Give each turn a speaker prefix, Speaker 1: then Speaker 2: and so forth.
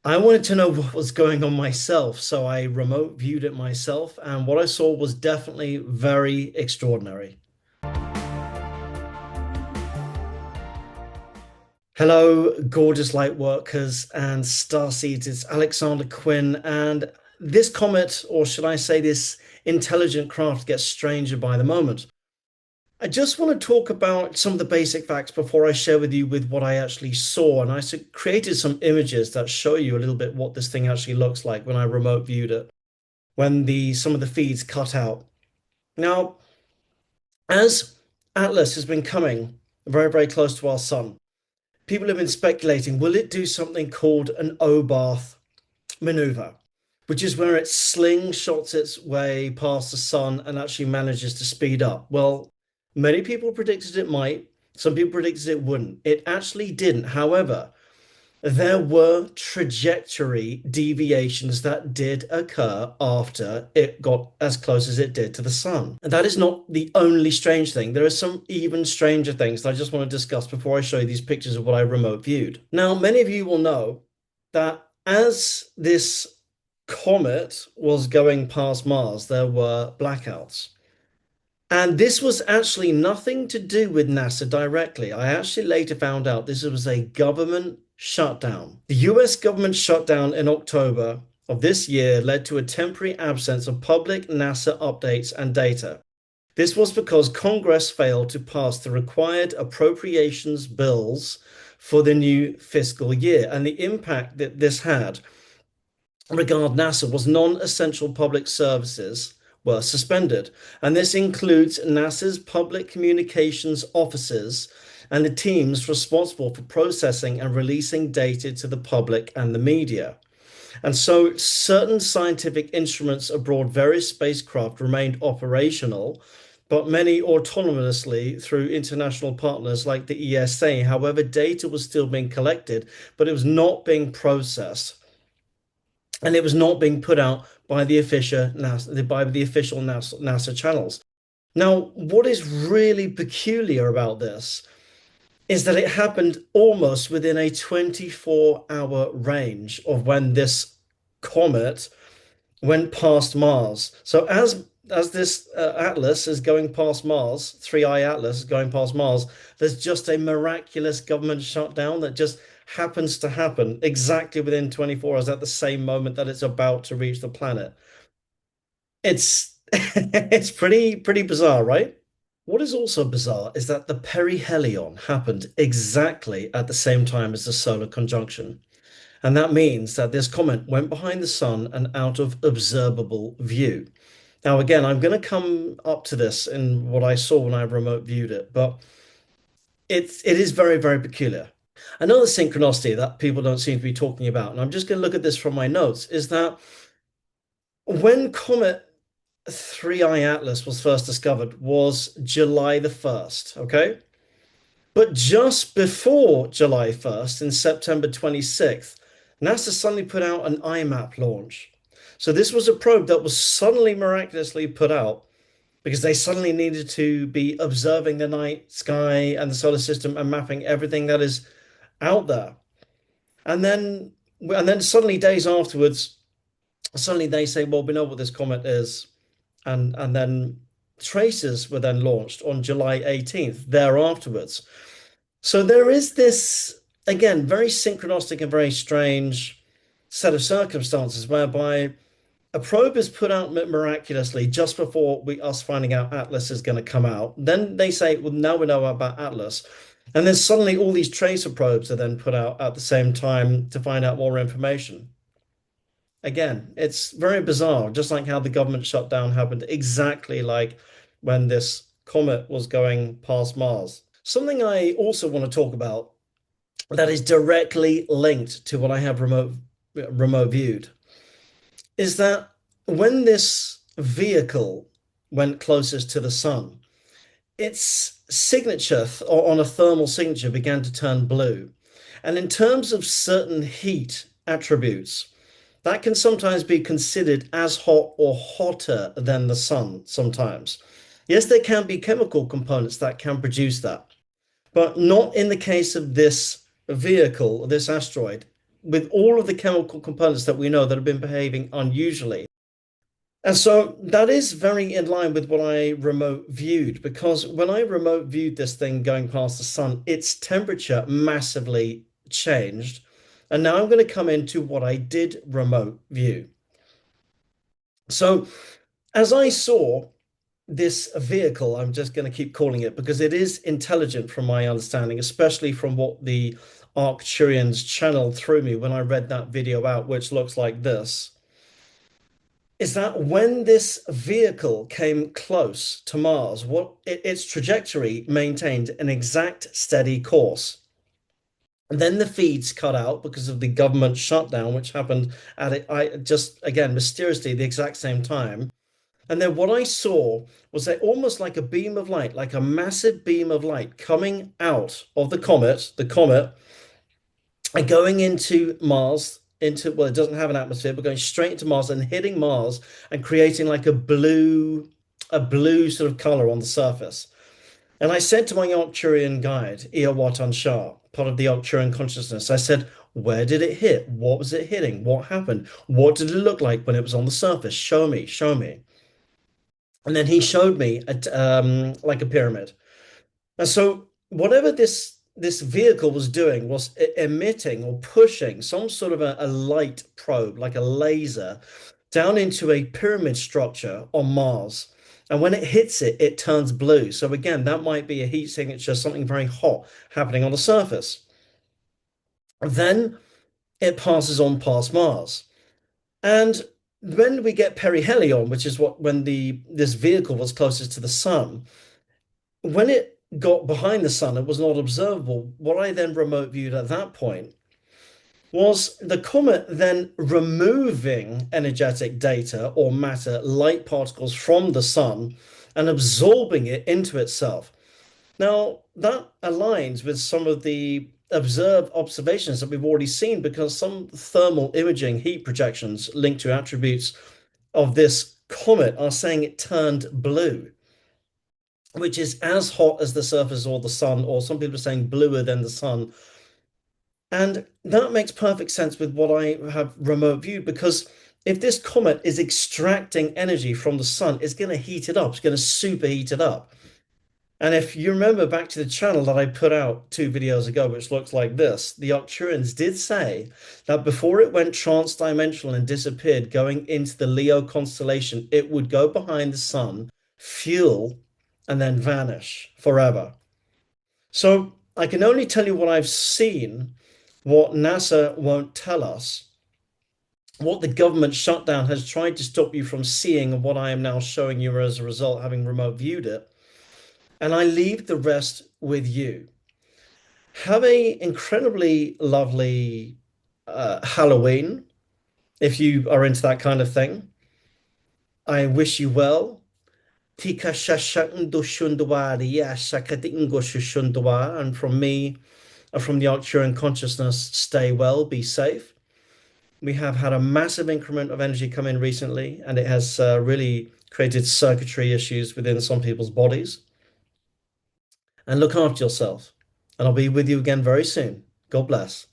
Speaker 1: I wanted to know what was going on myself, so I remote viewed it myself, and what I saw was definitely very extraordinary. Hello, gorgeous light workers and starseeds. It's Alexander Quinn, and this comet, or should I say this intelligent craft, gets stranger by the moment. I just want to talk about some of the basic facts before I share with you with what I actually saw, and created some images that show you a little bit what this thing actually looks like when I remote viewed it, when the some of the feeds cut out. Now, as Atlas has been coming very, very close to our sun, people have been speculating, will it do something called an Oberth maneuver, which is where it slingshots its way past the sun and actually manages to speed up? Well, many people predicted it might. Some people predicted it wouldn't. It actually didn't. However, there were trajectory deviations that did occur after it got as close as it did to the sun. And that is not the only strange thing. There are some even stranger things that I just want to discuss before I show you these pictures of what I remote viewed. Now, many of you will know that as this comet was going past Mars, there were blackouts. And this was actually nothing to do with NASA directly. I actually later found out this was a government shutdown. The US government shutdown in October of this year led to a temporary absence of public NASA updates and data. This was because Congress failed to pass the required appropriations bills for the new fiscal year, and the impact that this had regard NASA was non-essential public services were suspended. And this includes NASA's public communications offices and the teams responsible for processing and releasing data to the public and the media. And so certain scientific instruments aboard various spacecraft remained operational, but many autonomously through international partners like the ESA. However, data was still being collected, but it was not being processed, and it was not being put out by the official NASA channels. Now, what is really peculiar about this is that it happened almost within a 24-hour range of when this comet went past Mars. So as this Atlas is going past Mars, 3I Atlas is going past Mars, there's just a miraculous government shutdown that just happens to happen exactly within 24 hours at the same moment that it's about to reach the planet. It's it's pretty bizarre, right? What is also bizarre is that the perihelion happened exactly at the same time as the solar conjunction. And that means that this comet went behind the sun and out of observable view. Now, again, I'm going to come up to this in what I saw when I remote viewed it, but it is very, very peculiar. Another synchronicity that people don't seem to be talking about, and I'm just going to look at this from my notes, is that when Comet 3I Atlas was first discovered was July the 1st, okay? But just before July 1st, in September 26th, NASA suddenly put out an IMAP launch. So this was a probe that was suddenly miraculously put out because they suddenly needed to be observing the night sky and the solar system and mapping everything that is out there. And then suddenly days afterwards, suddenly they say, well, we know what this comet is. And then tracers were then launched on July 18th thereafterwards. So there is this, again, very synchronistic and very strange set of circumstances whereby a probe is put out miraculously just before us finding out Atlas is going to come out. Then they say, well, now we know about Atlas. And then suddenly all these tracer probes are then put out at the same time to find out more information. Again, it's very bizarre, just like how the government shutdown happened exactly like when this comet was going past Mars. Something I also want to talk about that is directly linked to what I have remote viewed is that when this vehicle went closest to the sun, its signature on a thermal signature began to turn blue. And in terms of certain heat attributes, that can sometimes be considered as hot or hotter than the sun sometimes. Yes, there can be chemical components that can produce that, but not in the case of this vehicle, this asteroid. with all of the chemical components that we know that have been behaving unusually. And so that is very in line with what I remote viewed, because when I remote viewed this thing going past the sun, its temperature massively changed. And now I'm going to come into what I did remote view. So as I saw this vehicle, I'm just going to keep calling it because it is intelligent from my understanding, especially from what the Arcturians channeled through me when I read that video out, which looks like this, is that when this vehicle came close to Mars, its trajectory maintained an exact steady course. And then the feeds cut out because of the government shutdown, which happened at it, I just again mysteriously the exact same time. And then what I saw was that almost like a beam of light, like a massive beam of light coming out of the comet, and going into Mars, into, well, it doesn't have an atmosphere, but going straight into Mars and hitting Mars and creating like a blue sort of color on the surface. And I said to my Arcturian guide, Iawatan Shah, part of the Arcturian consciousness, I said, where did it hit? What was it hitting? What happened? What did it look like when it was on the surface? Show me, show me. And then he showed me like a pyramid. And so whatever this vehicle was doing was emitting or pushing some sort of a light probe, like a laser, down into a pyramid structure on Mars. And when it hits it, it turns blue. So again, that might be a heat signature, something very hot happening on the surface. Then it passes on past Mars. And when we get perihelion, which is what when the this vehicle was closest to the sun, when it got behind the sun, it was not observable. What I then remote viewed at that point was the comet then removing energetic data or matter, light particles from the sun and absorbing it into itself. Now, that aligns with some of the observed observations that we've already seen because some thermal imaging heat projections linked to attributes of this comet are saying it turned blue, which is as hot as the surface or the sun, or some people are saying bluer than the sun. And that makes perfect sense with what I have remote viewed because if this comet is extracting energy from the sun, it's going to heat it up, it's going to superheat it up. And if you remember back to the channel that I put out 2 videos ago, which looks like this, the Arcturians did say that before it went trans-dimensional and disappeared, going into the Leo constellation, it would go behind the sun, fuel, and then vanish forever. So I can only tell you what I've seen, what NASA won't tell us, what the government shutdown has tried to stop you from seeing, and what I am now showing you as a result, having remote viewed it. And I leave the rest with you. Have a incredibly lovely Halloween if you are into that kind of thing. I wish you well. Tika shashakndo shundawari ashakatingo shushundawa. And from me, from the Arcturian consciousness, stay well, be safe. We have had a massive increment of energy come in recently, and it has really created circuitry issues within some people's bodies. And look after yourself. And I'll be with you again very soon. God bless.